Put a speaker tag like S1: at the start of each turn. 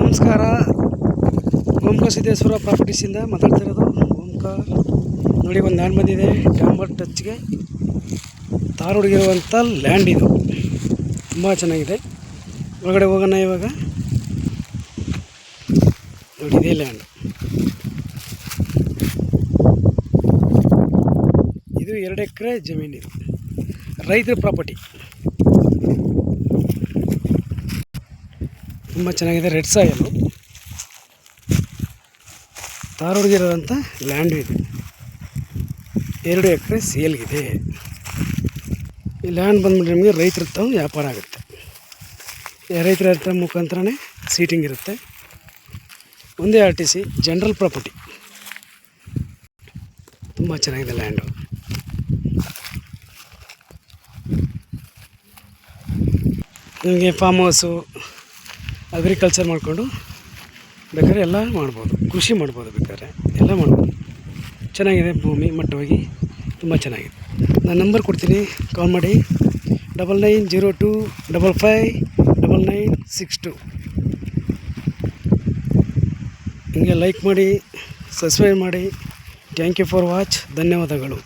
S1: ನಮಸ್ಕಾರ. ಓಂಕಾರ ಸಿದ್ದೇಶ್ವರ ಪ್ರಾಪರ್ಟೀಸಿಂದ ಮಾತಾಡ್ತಿರೋದು. ಓಂಕಾರ ನೋಡಿ, ಒಂದು ಲ್ಯಾಂಡ್ ಬಂದಿದೆ. ಡಾಂಬರ್ ಟಚ್ಗೆ ತಾರ್ ಹುಡುಗಿರುವಂಥ ಲ್ಯಾಂಡ್ ಇದು. ತುಂಬ ಚೆನ್ನಾಗಿದೆ. ಒಳಗಡೆ ಹೋಗೋಣ ಇವಾಗ. ನೋಡಿ, ಇದೇ ಲ್ಯಾಂಡ್. ಇದು 2 ಎಕರೆ ಜಮೀನಿದು, ರೈತರ ಪ್ರಾಪರ್ಟಿ. ತುಂಬ ಚೆನ್ನಾಗಿದೆ. ರೆಡ್ ಸಾಯಲು ತಾರ್ ಹುಡುಗಿರೋಂಥ ಲ್ಯಾಂಡು ಇದೆ. 2 ಎಕರೆ ಸೇಲ್ಗಿದೆ. ಈ ಲ್ಯಾಂಡ್ ಬಂದ್ಬಿಟ್ಟು ನಿಮಗೆ ರೈತರ ತಾವು ವ್ಯಾಪಾರ ಆಗುತ್ತೆ. ರೈತರ ಹತ್ರ ಮುಖಾಂತರನೇ ಸೀಟಿಂಗ್ ಇರುತ್ತೆ. ಒಂದೇ RTC ಜನರಲ್ ಪ್ರಾಪರ್ಟಿ. ತುಂಬ ಚೆನ್ನಾಗಿದೆ ಲ್ಯಾಂಡು. ನಿಮಗೆ ಫಾರ್ಮ್ ಹೌಸು, ಅಗ್ರಿಕಲ್ಚರ್ ಮಾಡಿಕೊಂಡು ಬೇಕಾದ್ರೆ ಎಲ್ಲ ಮಾಡ್ಬೋದು. ಕೃಷಿ ಮಾಡ್ಬೋದು, ಬೇಕಾದ್ರೆ ಎಲ್ಲ ಮಾಡ್ಬೋದು. ಚೆನ್ನಾಗಿದೆ ಭೂಮಿ ಮಟ್ಟವಾಗಿ, ತುಂಬ ಚೆನ್ನಾಗಿದೆ. ನಾನು ನಂಬರ್ ಕೊಡ್ತೀನಿ, ಕಾಲ್ ಮಾಡಿ. 9902559962. ಹಿಂಗೆ ಲೈಕ್ ಮಾಡಿ, ಸಬ್ಸ್ಕ್ರೈಬ್ ಮಾಡಿ. Thank you for watch. ಧನ್ಯವಾದಗಳು.